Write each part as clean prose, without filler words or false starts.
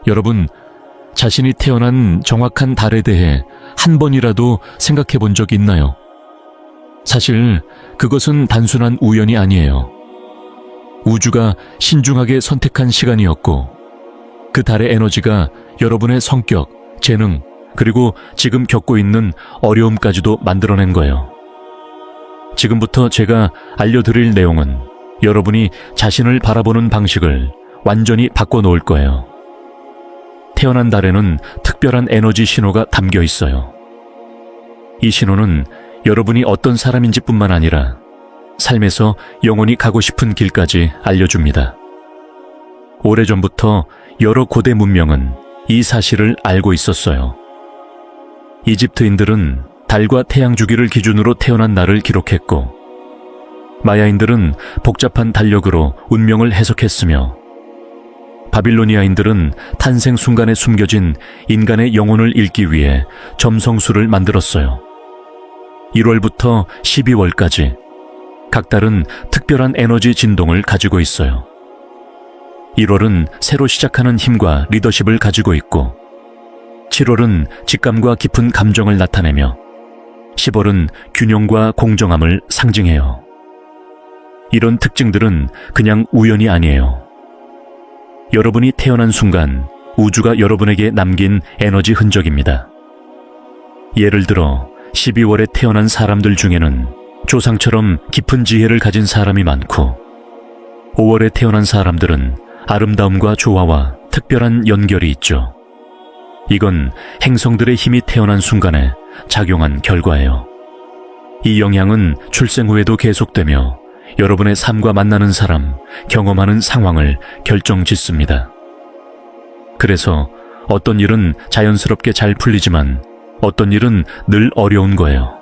여러분, 자신이 태어난 정확한 달에 대해 한 번이라도 생각해 본 적 있나요? 사실 그것은 단순한 우연이 아니에요. 우주가 신중하게 선택한 시간이었고, 그 달의 에너지가 여러분의 성격, 재능, 그리고 지금 겪고 있는 어려움까지도 만들어낸 거예요. 지금부터 제가 알려드릴 내용은 여러분이 자신을 바라보는 방식을 완전히 바꿔놓을 거예요. 태어난 달에는 특별한 에너지 신호가 담겨 있어요. 이 신호는 여러분이 어떤 사람인지 뿐만 아니라 삶에서 영원히 가고 싶은 길까지 알려줍니다. 오래전부터 여러 고대 문명은 이 사실을 알고 있었어요. 이집트인들은 달과 태양 주기를 기준으로 태어난 날을 기록했고, 마야인들은 복잡한 달력으로 운명을 해석했으며, 바빌로니아인들은 탄생 순간에 숨겨진 인간의 영혼을 읽기 위해 점성술을 만들었어요. 1월부터 12월까지 각 달은 특별한 에너지 진동을 가지고 있어요. 1월은 새로 시작하는 힘과 리더십을 가지고 있고, 7월은 직감과 깊은 감정을 나타내며, 10월은 균형과 공정함을 상징해요. 이런 특징들은 그냥 우연이 아니에요. 여러분이 태어난 순간 우주가 여러분에게 남긴 에너지 흔적입니다. 예를 들어 12월에 태어난 사람들 중에는 조상처럼 깊은 지혜를 가진 사람이 많고, 5월에 태어난 사람들은 아름다움과 조화와 특별한 연결이 있죠. 이건 행성들의 힘이 태어난 순간에 작용한 결과예요. 이 영향은 출생 후에도 계속되며 여러분의 삶과 만나는 사람, 경험하는 상황을 결정짓습니다. 그래서 어떤 일은 자연스럽게 잘 풀리지만 어떤 일은 늘 어려운 거예요.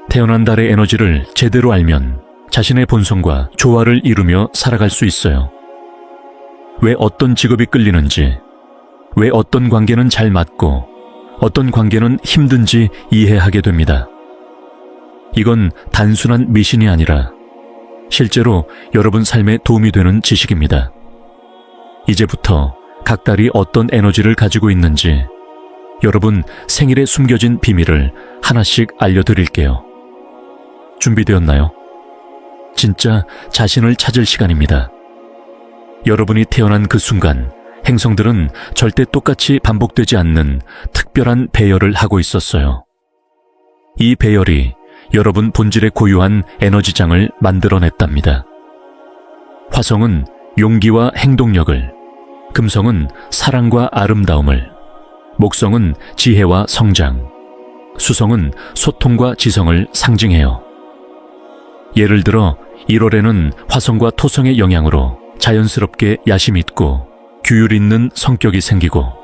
태어난 달의 에너지를 제대로 알면 자신의 본성과 조화를 이루며 살아갈 수 있어요. 왜 어떤 직업이 끌리는지, 왜 어떤 관계는 잘 맞고 어떤 관계는 힘든지 이해하게 됩니다. 이건 단순한 미신이 아니라 실제로 여러분 삶에 도움이 되는 지식입니다. 이제부터 각 달이 어떤 에너지를 가지고 있는지 여러분 생일에 숨겨진 비밀을 하나씩 알려드릴게요. 준비되었나요? 진짜 자신을 찾을 시간입니다. 여러분이 태어난 그 순간 행성들은 절대 똑같이 반복되지 않는 특별한 배열을 하고 있었어요. 이 배열이 여러분 본질에 고유한 에너지장을 만들어냈답니다. 화성은 용기와 행동력을, 금성은 사랑과 아름다움을, 목성은 지혜와 성장, 수성은 소통과 지성을 상징해요. 예를 들어 1월에는 화성과 토성의 영향으로 자연스럽게 야심 있고 규율 있는 성격이 생기고,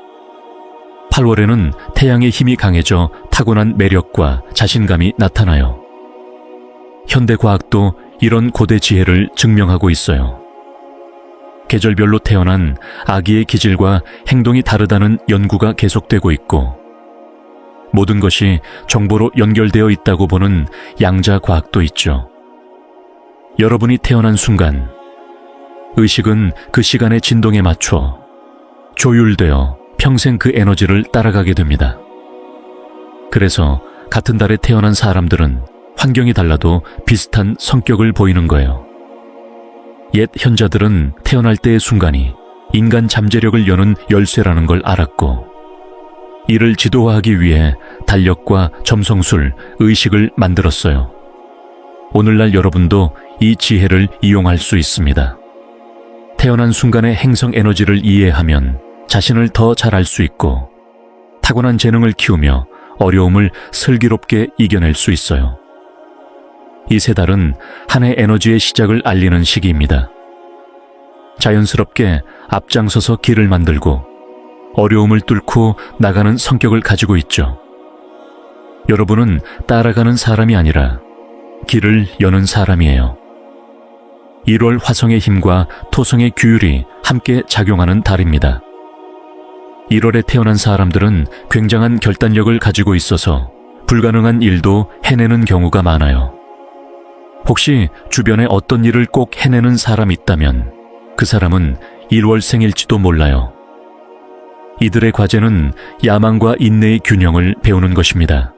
8월에는 태양의 힘이 강해져 타고난 매력과 자신감이 나타나요. 현대 과학도 이런 고대 지혜를 증명하고 있어요. 계절별로 태어난 아기의 기질과 행동이 다르다는 연구가 계속되고 있고, 모든 것이 정보로 연결되어 있다고 보는 양자 과학도 있죠. 여러분이 태어난 순간 의식은 그 시간의 진동에 맞춰 조율되어 평생 그 에너지를 따라가게 됩니다. 그래서 같은 달에 태어난 사람들은 환경이 달라도 비슷한 성격을 보이는 거예요. 옛 현자들은 태어날 때의 순간이 인간 잠재력을 여는 열쇠라는 걸 알았고, 이를 지도화하기 위해 달력과 점성술, 의식을 만들었어요. 오늘날 여러분도 이 지혜를 이용할 수 있습니다. 태어난 순간의 행성 에너지를 이해하면 자신을 더 잘 알 수 있고, 타고난 재능을 키우며 어려움을 슬기롭게 이겨낼 수 있어요. 이 세 달은 한 해 에너지의 시작을 알리는 시기입니다. 자연스럽게 앞장서서 길을 만들고 어려움을 뚫고 나가는 성격을 가지고 있죠. 여러분은 따라가는 사람이 아니라 길을 여는 사람이에요. 1월 화성의 힘과 토성의 규율이 함께 작용하는 달입니다. 1월에 태어난 사람들은 굉장한 결단력을 가지고 있어서 불가능한 일도 해내는 경우가 많아요. 혹시 주변에 어떤 일을 꼭 해내는 사람이 있다면 그 사람은 1월 생일지도 몰라요. 이들의 과제는 야망과 인내의 균형을 배우는 것입니다.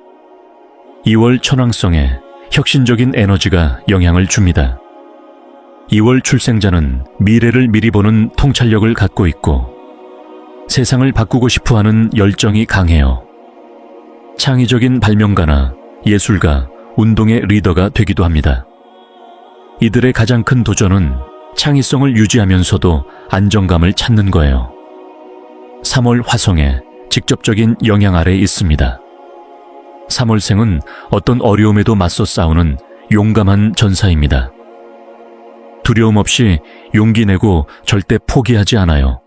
2월 천왕성에 혁신적인 에너지가 영향을 줍니다. 2월 출생자는 미래를 미리 보는 통찰력을 갖고 있고 세상을 바꾸고 싶어하는 열정이 강해요. 창의적인 발명가나 예술가, 운동의 리더가 되기도 합니다. 이들의 가장 큰 도전은 창의성을 유지하면서도 안정감을 찾는 거예요. 3월 화성에 직접적인 영향 아래 있습니다. 3월생은 어떤 어려움에도 맞서 싸우는 용감한 전사입니다. 두려움 없이 용기 내고 절대 포기하지 않아요.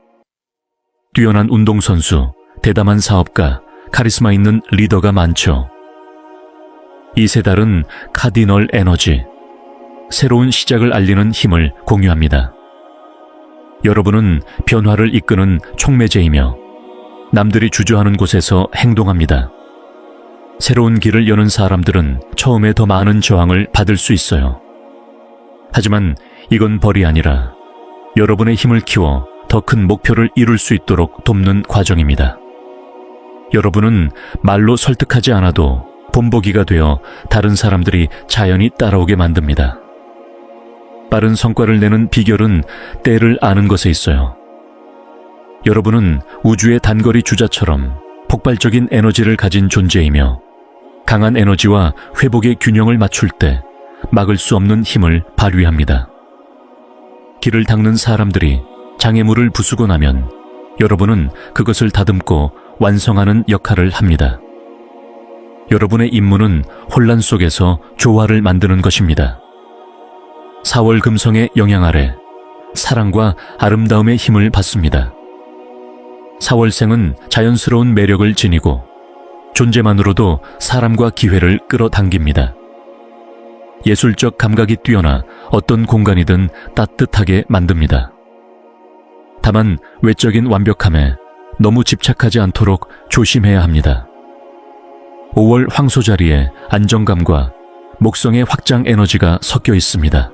뛰어난 운동선수, 대담한 사업가, 카리스마 있는 리더가 많죠. 이 세 달은 카디널 에너지, 새로운 시작을 알리는 힘을 공유합니다. 여러분은 변화를 이끄는 촉매제이며 남들이 주저하는 곳에서 행동합니다. 새로운 길을 여는 사람들은 처음에 더 많은 저항을 받을 수 있어요. 하지만 이건 벌이 아니라 여러분의 힘을 키워 더 큰 목표를 이룰 수 있도록 돕는 과정입니다. 여러분은 말로 설득하지 않아도 본보기가 되어 다른 사람들이 자연히 따라오게 만듭니다. 빠른 성과를 내는 비결은 때를 아는 것에 있어요. 여러분은 우주의 단거리 주자처럼 폭발적인 에너지를 가진 존재이며 강한 에너지와 회복의 균형을 맞출 때 막을 수 없는 힘을 발휘합니다. 길을 닦는 사람들이 장애물을 부수고 나면 여러분은 그것을 다듬고 완성하는 역할을 합니다. 여러분의 임무는 혼란 속에서 조화를 만드는 것입니다. 4월 금성의 영향 아래 사랑과 아름다움의 힘을 받습니다. 4월생은 자연스러운 매력을 지니고 존재만으로도 사람과 기회를 끌어당깁니다. 예술적 감각이 뛰어나 어떤 공간이든 따뜻하게 만듭니다. 다만 외적인 완벽함에 너무 집착하지 않도록 조심해야 합니다. 5월 황소 자리에 안정감과 목성의 확장 에너지가 섞여 있습니다.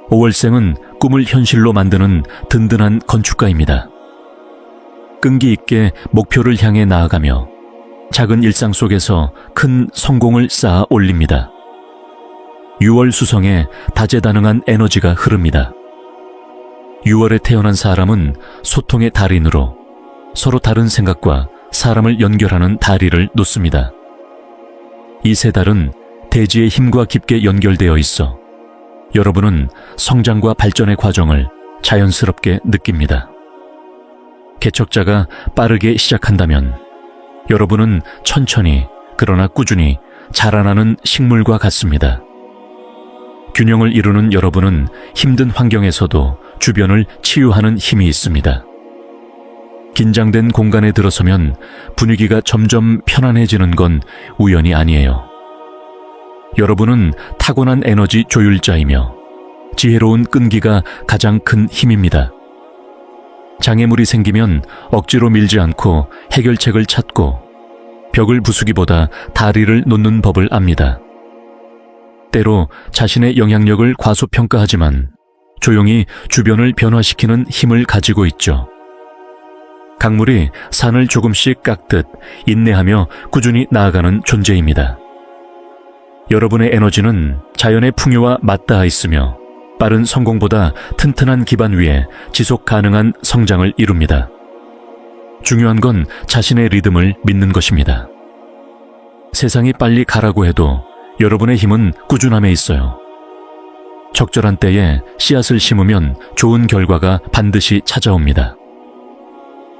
5월생은 꿈을 현실로 만드는 든든한 건축가입니다. 끈기 있게 목표를 향해 나아가며 작은 일상 속에서 큰 성공을 쌓아 올립니다. 6월 수성에 다재다능한 에너지가 흐릅니다. 6월에 태어난 사람은 소통의 달인으로 서로 다른 생각과 사람을 연결하는 다리를 놓습니다. 이 세 달은 대지의 힘과 깊게 연결되어 있어 여러분은 성장과 발전의 과정을 자연스럽게 느낍니다. 개척자가 빠르게 시작한다면 여러분은 천천히 그러나 꾸준히 자라나는 식물과 같습니다. 균형을 이루는 여러분은 힘든 환경에서도 주변을 치유하는 힘이 있습니다. 긴장된 공간에 들어서면 분위기가 점점 편안해지는 건 우연이 아니에요. 여러분은 타고난 에너지 조율자이며 지혜로운 끈기가 가장 큰 힘입니다. 장애물이 생기면 억지로 밀지 않고 해결책을 찾고 벽을 부수기보다 다리를 놓는 법을 압니다. 때로 자신의 영향력을 과소평가하지만 조용히 주변을 변화시키는 힘을 가지고 있죠. 강물이 산을 조금씩 깎듯 인내하며 꾸준히 나아가는 존재입니다. 여러분의 에너지는 자연의 풍요와 맞닿아 있으며 빠른 성공보다 튼튼한 기반 위에 지속 가능한 성장을 이룹니다. 중요한 건 자신의 리듬을 믿는 것입니다. 세상이 빨리 가라고 해도 여러분의 힘은 꾸준함에 있어요. 적절한 때에 씨앗을 심으면 좋은 결과가 반드시 찾아옵니다.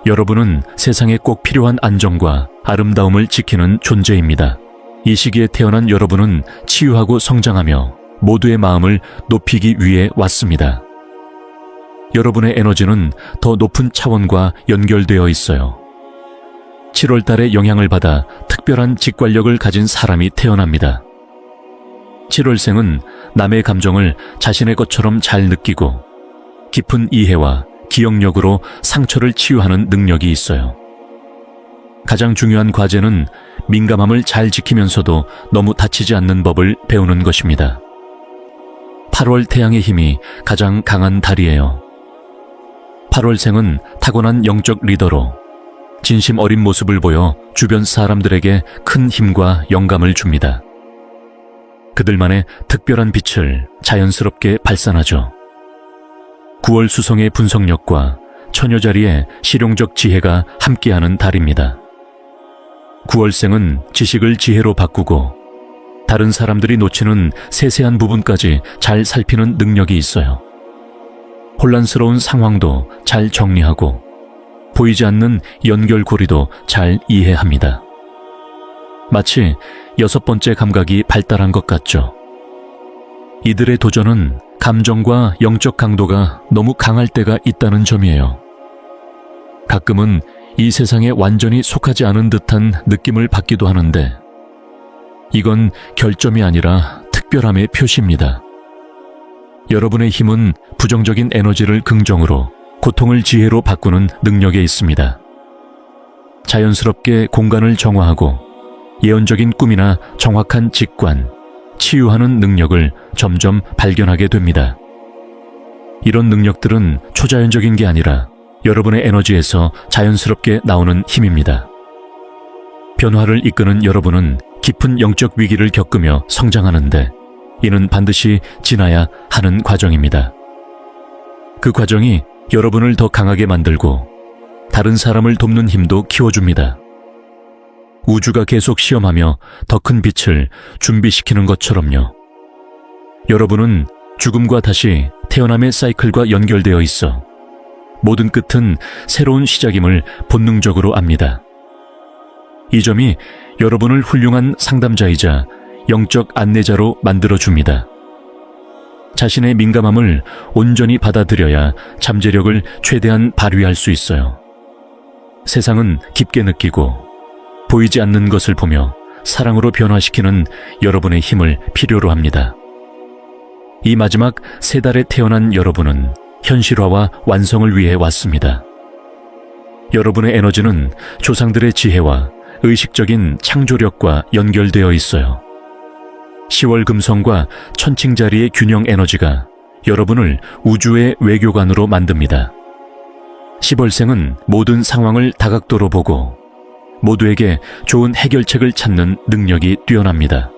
여러분은 세상에 꼭 필요한 안정과 아름다움을 지키는 존재입니다. 이 시기에 태어난 여러분은 치유하고 성장하며 모두의 마음을 높이기 위해 왔습니다. 여러분의 에너지는 더 높은 차원과 연결되어 있어요. 7월 달에 영향을 받아 특별한 직관력을 가진 사람이 태어납니다. 7월생은 남의 감정을 자신의 것처럼 잘 느끼고 깊은 이해와 기억력으로 상처를 치유하는 능력이 있어요. 가장 중요한 과제는 민감함을 잘 지키면서도 너무 다치지 않는 법을 배우는 것입니다. 8월 태양의 힘이 가장 강한 달이에요. 8월생은 타고난 영적 리더로 진심 어린 모습을 보여 주변 사람들에게 큰 힘과 영감을 줍니다. 그들만의 특별한 빛을 자연스럽게 발산하죠. 9월 수성의 분석력과 처녀자리의 실용적 지혜가 함께하는 달입니다. 9월생은 지식을 지혜로 바꾸고 다른 사람들이 놓치는 세세한 부분까지 잘 살피는 능력이 있어요. 혼란스러운 상황도 잘 정리하고 보이지 않는 연결고리도 잘 이해합니다. 마치 6번째 감각이 발달한 것 같죠. 이들의 도전은 감정과 영적 강도가 너무 강할 때가 있다는 점이에요. 가끔은 이 세상에 완전히 속하지 않은 듯한 느낌을 받기도 하는데 이건 결점이 아니라 특별함의 표시입니다. 여러분의 힘은 부정적인 에너지를 긍정으로, 고통을 지혜로 바꾸는 능력에 있습니다. 자연스럽게 공간을 정화하고 예언적인 꿈이나 정확한 직관, 치유하는 능력을 점점 발견하게 됩니다. 이런 능력들은 초자연적인 게 아니라 여러분의 에너지에서 자연스럽게 나오는 힘입니다. 변화를 이끄는 여러분은 깊은 영적 위기를 겪으며 성장하는데 이는 반드시 지나야 하는 과정입니다. 그 과정이 여러분을 더 강하게 만들고 다른 사람을 돕는 힘도 키워줍니다. 우주가 계속 시험하며 더 큰 빛을 준비시키는 것처럼요. 여러분은 죽음과 다시 태어남의 사이클과 연결되어 있어 모든 끝은 새로운 시작임을 본능적으로 압니다. 이 점이 여러분을 훌륭한 상담자이자 영적 안내자로 만들어줍니다. 자신의 민감함을 온전히 받아들여야 잠재력을 최대한 발휘할 수 있어요. 세상은 깊게 느끼고 보이지 않는 것을 보며 사랑으로 변화시키는 여러분의 힘을 필요로 합니다. 이 마지막 3달에 태어난 여러분은 현실화와 완성을 위해 왔습니다. 여러분의 에너지는 조상들의 지혜와 의식적인 창조력과 연결되어 있어요. 10월 금성과 천칭자리의 균형 에너지가 여러분을 우주의 외교관으로 만듭니다. 10월생은 모든 상황을 다각도로 보고 모두에게 좋은 해결책을 찾는 능력이 뛰어납니다.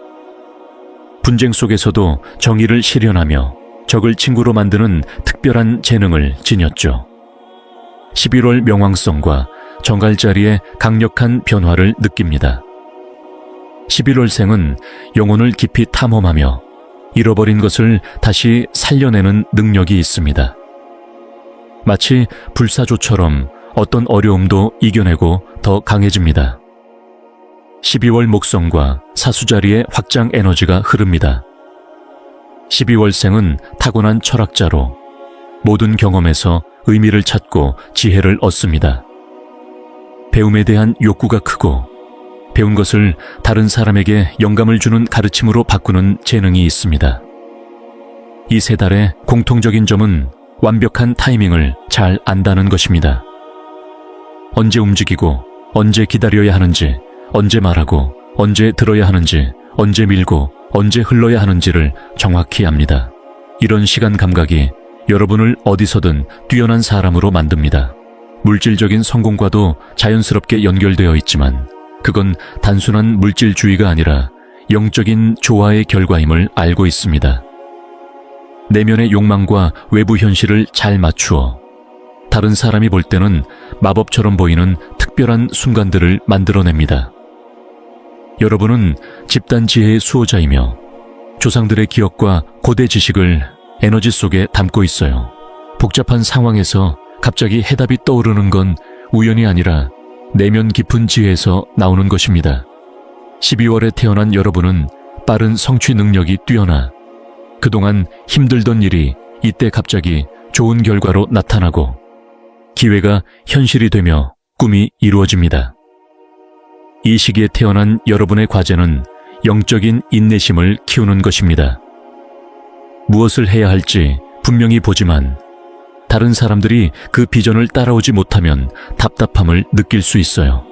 분쟁 속에서도 정의를 실현하며 적을 친구로 만드는 특별한 재능을 지녔죠. 11월 명왕성과 정갈자리의 강력한 변화를 느낍니다. 11월생은 영혼을 깊이 탐험하며 잃어버린 것을 다시 살려내는 능력이 있습니다. 마치 불사조처럼 어떤 어려움도 이겨내고 더 강해집니다. 12월 목성과 사수자리의 확장 에너지가 흐릅니다. 12월생은 타고난 철학자로 모든 경험에서 의미를 찾고 지혜를 얻습니다. 배움에 대한 욕구가 크고 배운 것을 다른 사람에게 영감을 주는 가르침으로 바꾸는 재능이 있습니다. 이 3달의 공통적인 점은 완벽한 타이밍을 잘 안다는 것입니다. 언제 움직이고 언제 기다려야 하는지, 언제 말하고 언제 들어야 하는지, 언제 밀고 언제 흘러야 하는지를 정확히 압니다. 이런 시간 감각이 여러분을 어디서든 뛰어난 사람으로 만듭니다. 물질적인 성공과도 자연스럽게 연결되어 있지만 그건 단순한 물질주의가 아니라 영적인 조화의 결과임을 알고 있습니다. 내면의 욕망과 외부 현실을 잘 맞추어 다른 사람이 볼 때는 마법처럼 보이는 특별한 순간들을 만들어냅니다. 여러분은 집단 지혜의 수호자이며 조상들의 기억과 고대 지식을 에너지 속에 담고 있어요. 복잡한 상황에서 갑자기 해답이 떠오르는 건 우연이 아니라 내면 깊은 지혜에서 나오는 것입니다. 12월에 태어난 여러분은 빠른 성취 능력이 뛰어나 그동안 힘들던 일이 이때 갑자기 좋은 결과로 나타나고 기회가 현실이 되며 꿈이 이루어집니다. 이 시기에 태어난 여러분의 과제는 영적인 인내심을 키우는 것입니다. 무엇을 해야 할지 분명히 보지만 다른 사람들이 그 비전을 따라오지 못하면 답답함을 느낄 수 있어요.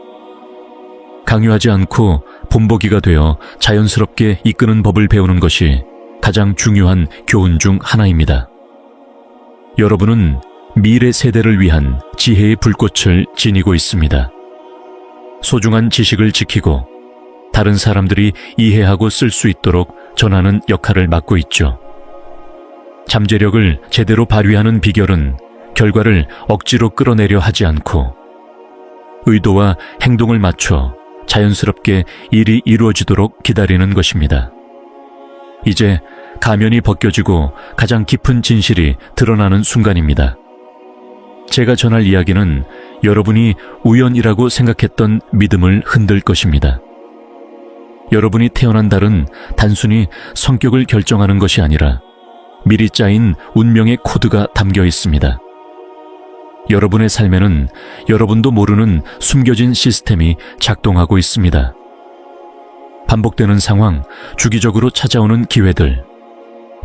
강요하지 않고 본보기가 되어 자연스럽게 이끄는 법을 배우는 것이 가장 중요한 교훈 중 하나입니다. 여러분은 미래 세대를 위한 지혜의 불꽃을 지니고 있습니다. 소중한 지식을 지키고 다른 사람들이 이해하고 쓸 수 있도록 전하는 역할을 맡고 있죠. 잠재력을 제대로 발휘하는 비결은 결과를 억지로 끌어내려 하지 않고 의도와 행동을 맞춰 자연스럽게 일이 이루어지도록 기다리는 것입니다. 이제 가면이 벗겨지고 가장 깊은 진실이 드러나는 순간입니다. 제가 전할 이야기는 여러분이 우연이라고 생각했던 믿음을 흔들 것입니다. 여러분이 태어난 달은 단순히 성격을 결정하는 것이 아니라 미리 짜인 운명의 코드가 담겨 있습니다. 여러분의 삶에는 여러분도 모르는 숨겨진 시스템이 작동하고 있습니다. 반복되는 상황, 주기적으로 찾아오는 기회들,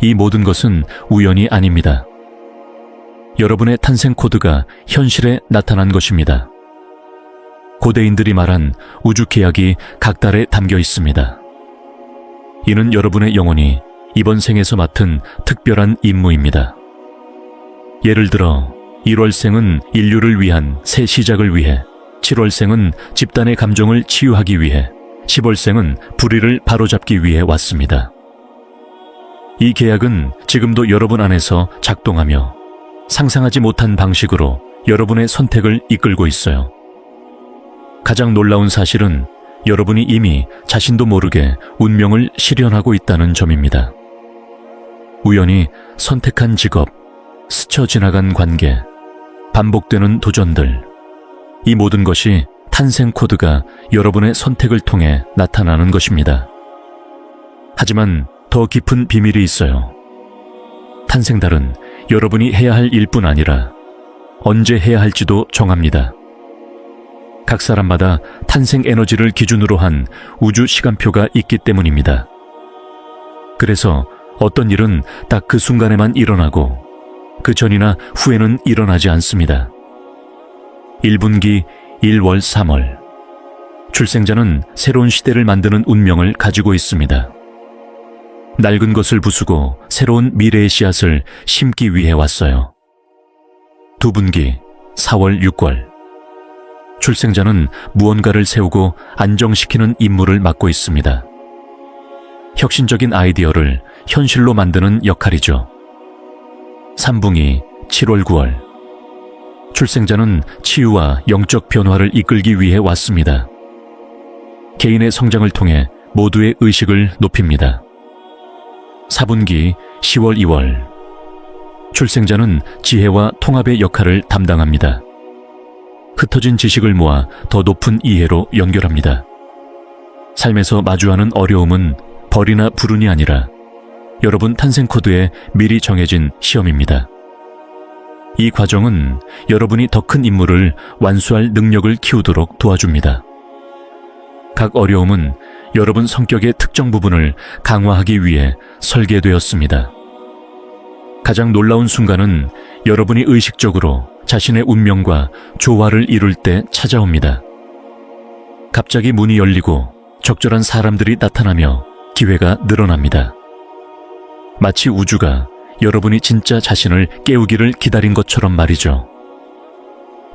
이 모든 것은 우연이 아닙니다. 여러분의 탄생 코드가 현실에 나타난 것입니다. 고대인들이 말한 우주 계약이 각 달에 담겨 있습니다. 이는 여러분의 영혼이 이번 생에서 맡은 특별한 임무입니다. 예를 들어 1월생은 인류를 위한 새 시작을 위해, 7월생은 집단의 감정을 치유하기 위해, 10월생은 불의를 바로잡기 위해 왔습니다. 이 계약은 지금도 여러분 안에서 작동하며 상상하지 못한 방식으로 여러분의 선택을 이끌고 있어요. 가장 놀라운 사실은 여러분이 이미 자신도 모르게 운명을 실현하고 있다는 점입니다. 우연히 선택한 직업, 스쳐 지나간 관계, 반복되는 도전들, 이 모든 것이 탄생 코드가 여러분의 선택을 통해 나타나는 것입니다. 하지만 더 깊은 비밀이 있어요. 탄생달은 여러분이 해야 할 일뿐 아니라 언제 해야 할지도 정합니다. 각 사람마다 탄생 에너지를 기준으로 한 우주 시간표가 있기 때문입니다. 그래서 어떤 일은 딱 그 순간에만 일어나고 그 전이나 후에는 일어나지 않습니다. 1분기 1월 3월, 출생자는 새로운 시대를 만드는 운명을 가지고 있습니다. 낡은 것을 부수고 새로운 미래의 씨앗을 심기 위해 왔어요. 2분기 4월 6월, 출생자는 무언가를 세우고 안정시키는 임무를 맡고 있습니다. 혁신적인 아이디어를 현실로 만드는 역할이죠. 3분기 7월 9월, 출생자는 치유와 영적 변화를 이끌기 위해 왔습니다. 개인의 성장을 통해 모두의 의식을 높입니다. 4분기 10월 2월, 출생자는 지혜와 통합의 역할을 담당합니다. 흩어진 지식을 모아 더 높은 이해로 연결합니다. 삶에서 마주하는 어려움은 벌이나 불운이 아니라 여러분 탄생 코드에 미리 정해진 시험입니다. 이 과정은 여러분이 더 큰 임무를 완수할 능력을 키우도록 도와줍니다. 각 어려움은 여러분 성격의 특정 부분을 강화하기 위해 설계되었습니다. 가장 놀라운 순간은 여러분이 의식적으로 자신의 운명과 조화를 이룰 때 찾아옵니다. 갑자기 문이 열리고 적절한 사람들이 나타나며 기회가 늘어납니다. 마치 우주가 여러분이 진짜 자신을 깨우기를 기다린 것처럼 말이죠.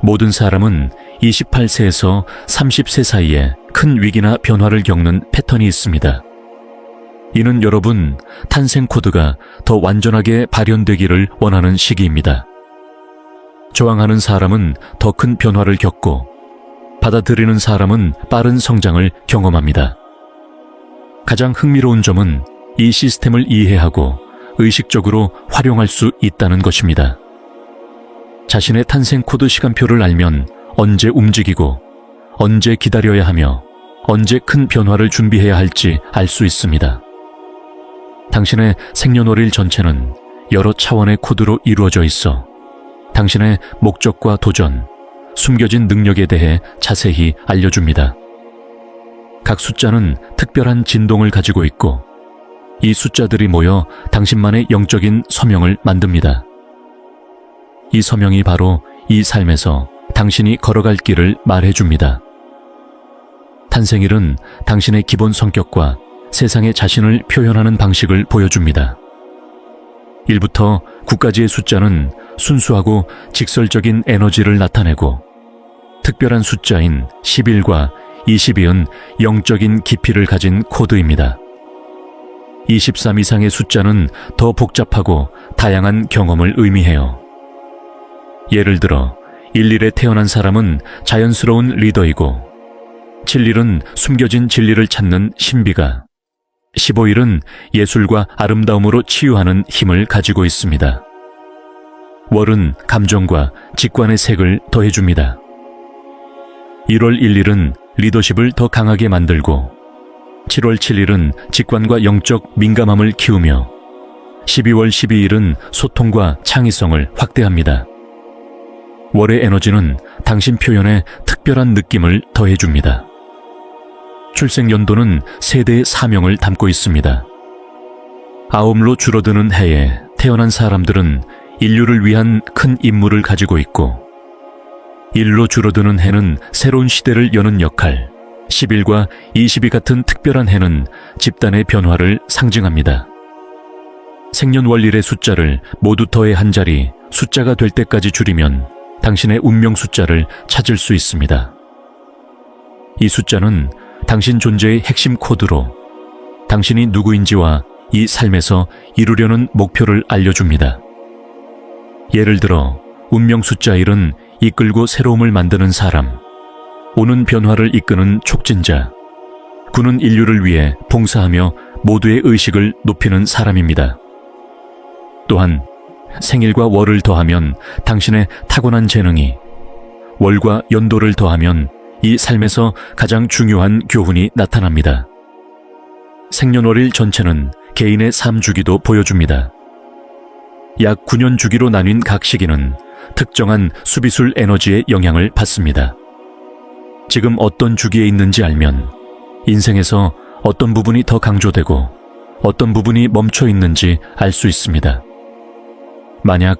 모든 사람은 28세에서 30세 사이에 큰 위기나 변화를 겪는 패턴이 있습니다. 이는 여러분 탄생 코드가 더 완전하게 발현되기를 원하는 시기입니다. 저항하는 사람은 더 큰 변화를 겪고 받아들이는 사람은 빠른 성장을 경험합니다. 가장 흥미로운 점은 이 시스템을 이해하고 의식적으로 활용할 수 있다는 것입니다. 자신의 탄생 코드 시간표를 알면 언제 움직이고 언제 기다려야 하며 언제 큰 변화를 준비해야 할지 알 수 있습니다. 당신의 생년월일 전체는 여러 차원의 코드로 이루어져 있어 당신의 목적과 도전, 숨겨진 능력에 대해 자세히 알려줍니다. 각 숫자는 특별한 진동을 가지고 있고 이 숫자들이 모여 당신만의 영적인 서명을 만듭니다. 이 서명이 바로 이 삶에서 당신이 걸어갈 길을 말해줍니다. 탄생일은 당신의 기본 성격과 세상에 자신을 표현하는 방식을 보여줍니다. 1부터 9까지의 숫자는 순수하고 직설적인 에너지를 나타내고 특별한 숫자인 11과 22은 영적인 깊이를 가진 코드입니다. 23 이상의 숫자는 더 복잡하고 다양한 경험을 의미해요. 예를 들어 11에 태어난 사람은 자연스러운 리더이고 71은 숨겨진 진리를 찾는 신비가, 15일은 예술과 아름다움으로 치유하는 힘을 가지고 있습니다. 월은 감정과 직관의 색을 더해줍니다. 1월 1일은 리더십을 더 강하게 만들고 7월 7일은 직관과 영적 민감함을 키우며 12월 12일은 소통과 창의성을 확대합니다. 월의 에너지는 당신 표현에 특별한 느낌을 더해줍니다. 출생연도는 세대의 사명을 담고 있습니다. 9로 줄어드는 해에 태어난 사람들은 인류를 위한 큰 임무를 가지고 있고 1로 줄어드는 해는 새로운 시대를 여는 역할, 11과 20이 같은 특별한 해는 집단의 변화를 상징합니다. 생년월일의 숫자를 모두 더해 한 자리 숫자가 될 때까지 줄이면 당신의 운명 숫자를 찾을 수 있습니다. 이 숫자는 당신 존재의 핵심 코드로 당신이 누구인지와 이 삶에서 이루려는 목표를 알려줍니다. 예를 들어 운명 숫자 1은 이끌고 새로움을 만드는 사람, 오는 변화를 이끄는 촉진자, 9는 인류를 위해 봉사하며 모두의 의식을 높이는 사람입니다. 또한 생일과 월을 더하면 당신의 타고난 재능이, 월과 연도를 더하면 이 삶에서 가장 중요한 교훈이 나타납니다. 생년월일 전체는 개인의 삶 주기도 보여줍니다. 약 9년 주기로 나뉜 각 시기는 특정한 수비술 에너지의 영향을 받습니다. 지금 어떤 주기에 있는지 알면 인생에서 어떤 부분이 더 강조되고 어떤 부분이 멈춰 있는지 알 수 있습니다. 만약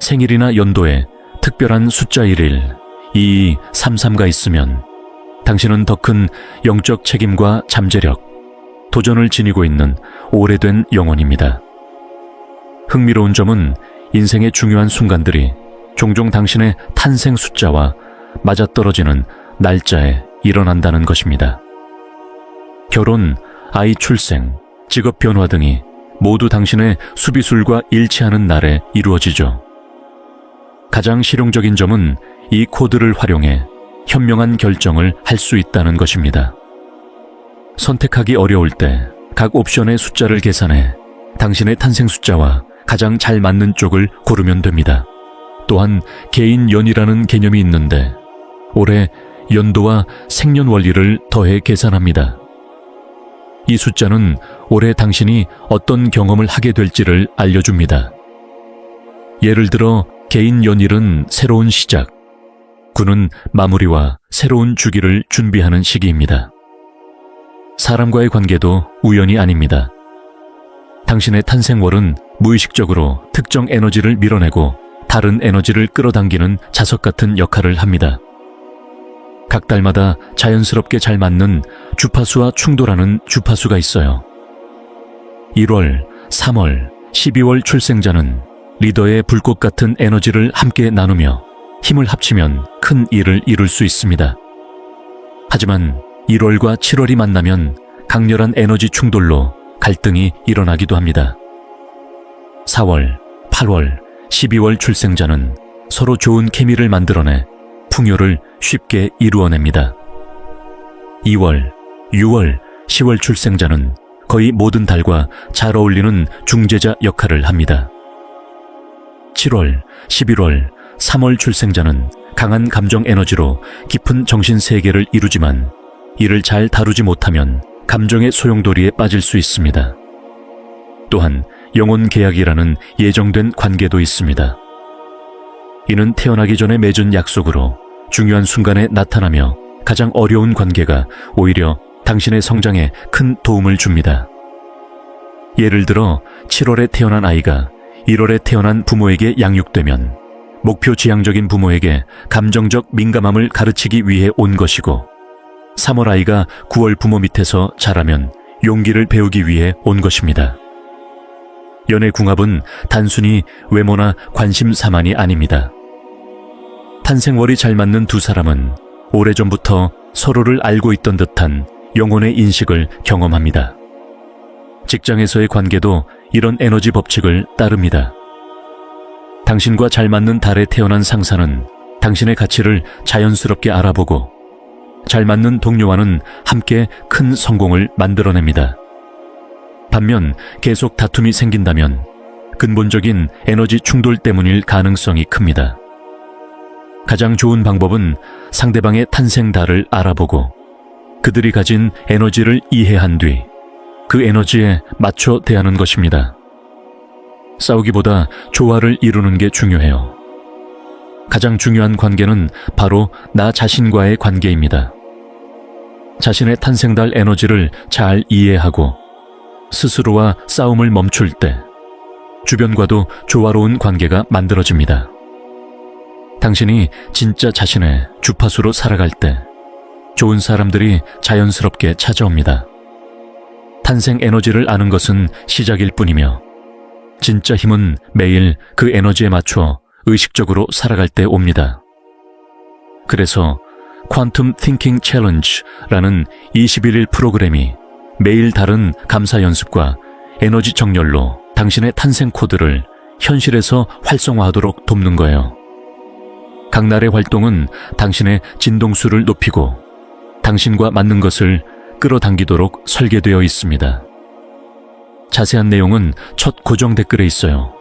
생일이나 연도에 특별한 숫자 1일, 22, 33가 있으면 당신은 더 큰 영적 책임과 잠재력, 도전을 지니고 있는 오래된 영혼입니다. 흥미로운 점은 인생의 중요한 순간들이 종종 당신의 탄생 숫자와 맞아떨어지는 날짜에 일어난다는 것입니다. 결혼, 아이 출생, 직업 변화 등이 모두 당신의 수비술과 일치하는 날에 이루어지죠. 가장 실용적인 점은 이 코드를 활용해 현명한 결정을 할 수 있다는 것입니다. 선택하기 어려울 때 각 옵션의 숫자를 계산해 당신의 탄생 숫자와 가장 잘 맞는 쪽을 고르면 됩니다. 또한 개인 연이라는 개념이 있는데 올해 연도와 생년월일을 더해 계산합니다. 이 숫자는 올해 당신이 어떤 경험을 하게 될지를 알려줍니다. 예를 들어 개인 연일은 새로운 시작, 9는 마무리와 새로운 주기를 준비하는 시기입니다. 사람과의 관계도 우연이 아닙니다. 당신의 탄생월은 무의식적으로 특정 에너지를 밀어내고 다른 에너지를 끌어당기는 자석 같은 역할을 합니다. 각 달마다 자연스럽게 잘 맞는 주파수와 충돌하는 주파수가 있어요. 1월, 3월, 12월 출생자는 리더의 불꽃 같은 에너지를 함께 나누며 힘을 합치면 큰 일을 이룰 수 있습니다. 하지만 1월과 7월이 만나면 강렬한 에너지 충돌로 갈등이 일어나기도 합니다. 4월, 8월, 12월 출생자는 서로 좋은 케미를 만들어내 풍요를 쉽게 이루어냅니다. 2월, 6월, 10월 출생자는 거의 모든 달과 잘 어울리는 중재자 역할을 합니다. 7월, 11월, 3월 출생자는 강한 감정 에너지로 깊은 정신 세계를 이루지만 이를 잘 다루지 못하면 감정의 소용돌이에 빠질 수 있습니다. 또한 영혼 계약이라는 예정된 관계도 있습니다. 이는 태어나기 전에 맺은 약속으로 중요한 순간에 나타나며 가장 어려운 관계가 오히려 당신의 성장에 큰 도움을 줍니다. 예를 들어 7월에 태어난 아이가 1월에 태어난 부모에게 양육되면 목표 지향적인 부모에게 감정적 민감함을 가르치기 위해 온 것이고 3월 아이가 9월 부모 밑에서 자라면 용기를 배우기 위해 온 것입니다. 연애궁합은 단순히 외모나 관심사만이 아닙니다. 탄생월이 잘 맞는 두 사람은 오래전부터 서로를 알고 있던 듯한 영혼의 인식을 경험합니다. 직장에서의 관계도 이런 에너지 법칙을 따릅니다. 당신과 잘 맞는 달에 태어난 상사는 당신의 가치를 자연스럽게 알아보고 잘 맞는 동료와는 함께 큰 성공을 만들어냅니다. 반면 계속 다툼이 생긴다면 근본적인 에너지 충돌 때문일 가능성이 큽니다. 가장 좋은 방법은 상대방의 탄생 달을 알아보고 그들이 가진 에너지를 이해한 뒤 그 에너지에 맞춰 대하는 것입니다. 싸우기보다 조화를 이루는 게 중요해요. 가장 중요한 관계는 바로 나 자신과의 관계입니다. 자신의 탄생달 에너지를 잘 이해하고 스스로와 싸움을 멈출 때 주변과도 조화로운 관계가 만들어집니다. 당신이 진짜 자신의 주파수로 살아갈 때 좋은 사람들이 자연스럽게 찾아옵니다. 탄생 에너지를 아는 것은 시작일 뿐이며 진짜 힘은 매일 그 에너지에 맞춰 의식적으로 살아갈 때 옵니다. 그래서 퀀텀 띵킹 챌린지라는 21일 프로그램이 매일 다른 감사 연습과 에너지 정렬로 당신의 탄생 코드를 현실에서 활성화하도록 돕는 거예요. 각 날의 활동은 당신의 진동수를 높이고 당신과 맞는 것을 끌어당기도록 설계되어 있습니다. 자세한 내용은 첫 고정 댓글에 있어요.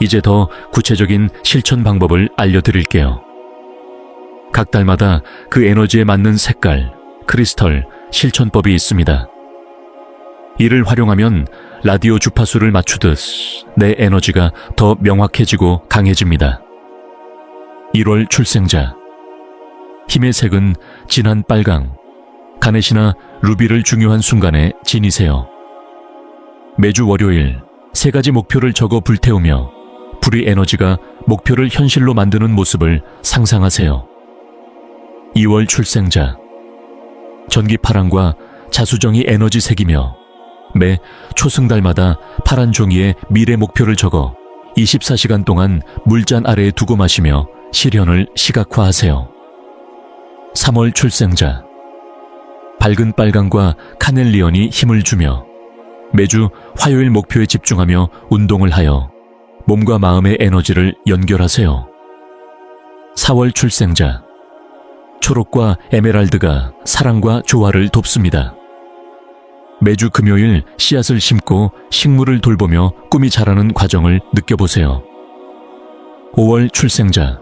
이제 더 구체적인 실천 방법을 알려드릴게요. 각 달마다 그 에너지에 맞는 색깔, 크리스털, 실천법이 있습니다. 이를 활용하면 라디오 주파수를 맞추듯 내 에너지가 더 명확해지고 강해집니다. 1월 출생자. 힘의 색은 진한 빨강, 가넷이나 루비를 중요한 순간에 지니세요. 매주 월요일 3가지 목표를 적어 불태우며 불의 에너지가 목표를 현실로 만드는 모습을 상상하세요. 2월 출생자. 전기파랑과 자수정이 에너지색이며 매 초승달마다 파란 종이에 미래 목표를 적어 24시간 동안 물잔 아래에 두고 마시며 실현을 시각화하세요. 3월 출생자. 밝은 빨강과 카넬리언이 힘을 주며 매주 화요일 목표에 집중하며 운동을 하여 몸과 마음의 에너지를 연결하세요. 4월 출생자. 초록과 에메랄드가 사랑과 조화를 돕습니다. 매주 금요일 씨앗을 심고 식물을 돌보며 꿈이 자라는 과정을 느껴보세요. 5월 출생자.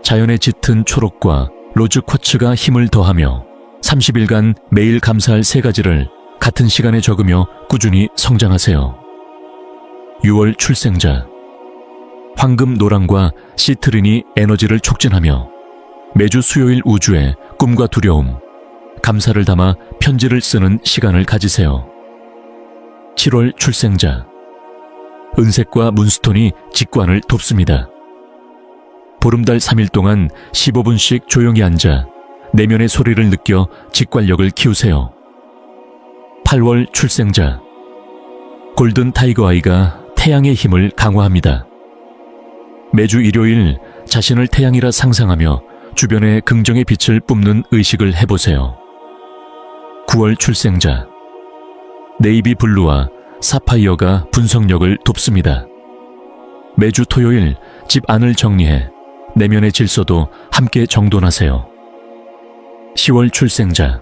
자연에 짙은 초록과 로즈 쿼츠가 힘을 더하며 30일간 매일 감사할 3가지를 같은 시간에 적으며 꾸준히 성장하세요. 6월 출생자. 황금 노랑과 시트린이 에너지를 촉진하며 매주 수요일 우주에 꿈과 두려움, 감사를 담아 편지를 쓰는 시간을 가지세요. 7월 출생자. 은색과 문스톤이 직관을 돕습니다. 보름달 3일 동안 15분씩 조용히 앉아 내면의 소리를 느껴 직관력을 키우세요. 8월 출생자. 골든 타이거 아이가 태양의 힘을 강화합니다. 매주 일요일 자신을 태양이라 상상하며 주변에 긍정의 빛을 뿜는 의식을 해보세요. 9월 출생자. 네이비 블루와 사파이어가 분석력을 돕습니다. 매주 토요일 집 안을 정리해 내면의 질서도 함께 정돈하세요. 10월 출생자.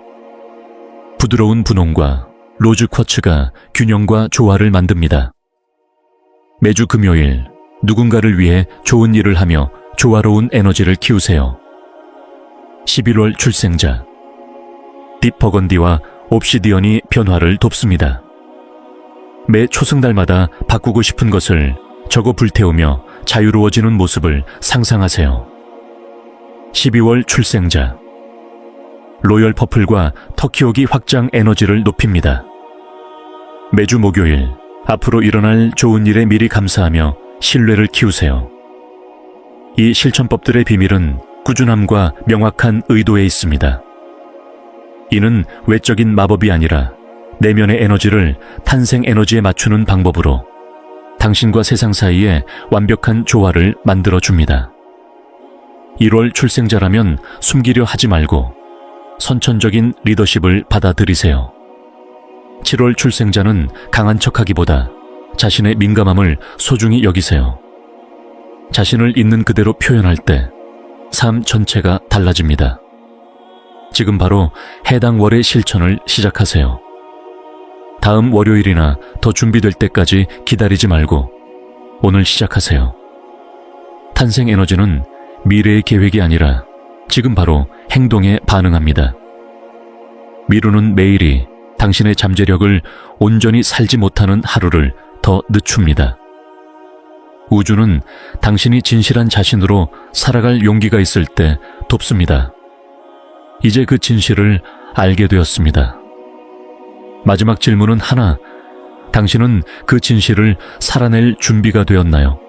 부드러운 분홍과 로즈 쿼츠가 균형과 조화를 만듭니다. 매주 금요일 누군가를 위해 좋은 일을 하며 조화로운 에너지를 키우세요. 11월 출생자. 딥버건디와 옵시디언이 변화를 돕습니다. 매 초승달마다 바꾸고 싶은 것을 적어 불태우며 자유로워지는 모습을 상상하세요. 12월 출생자. 로열 퍼플과 터키오기 확장 에너지를 높입니다. 매주 목요일 앞으로 일어날 좋은 일에 미리 감사하며 신뢰를 키우세요. 이 실천법들의 비밀은 꾸준함과 명확한 의도에 있습니다. 이는 외적인 마법이 아니라 내면의 에너지를 탄생 에너지에 맞추는 방법으로 당신과 세상 사이에 완벽한 조화를 만들어줍니다. 1월 출생자라면 숨기려 하지 말고 선천적인 리더십을 받아들이세요. 7월 출생자는 강한 척하기보다 자신의 민감함을 소중히 여기세요. 자신을 있는 그대로 표현할 때 삶 전체가 달라집니다. 지금 바로 해당 월의 실천을 시작하세요. 다음 월요일이나 더 준비될 때까지 기다리지 말고 오늘 시작하세요. 탄생 에너지는 미래의 계획이 아니라 지금 바로 행동에 반응합니다. 미루는 매일이 당신의 잠재력을 온전히 살지 못하는 하루를 더 늦춥니다. 우주는 당신이 진실한 자신으로 살아갈 용기가 있을 때 돕습니다. 이제 그 진실을 알게 되었습니다. 마지막 질문은 하나. 당신은 그 진실을 살아낼 준비가 되었나요?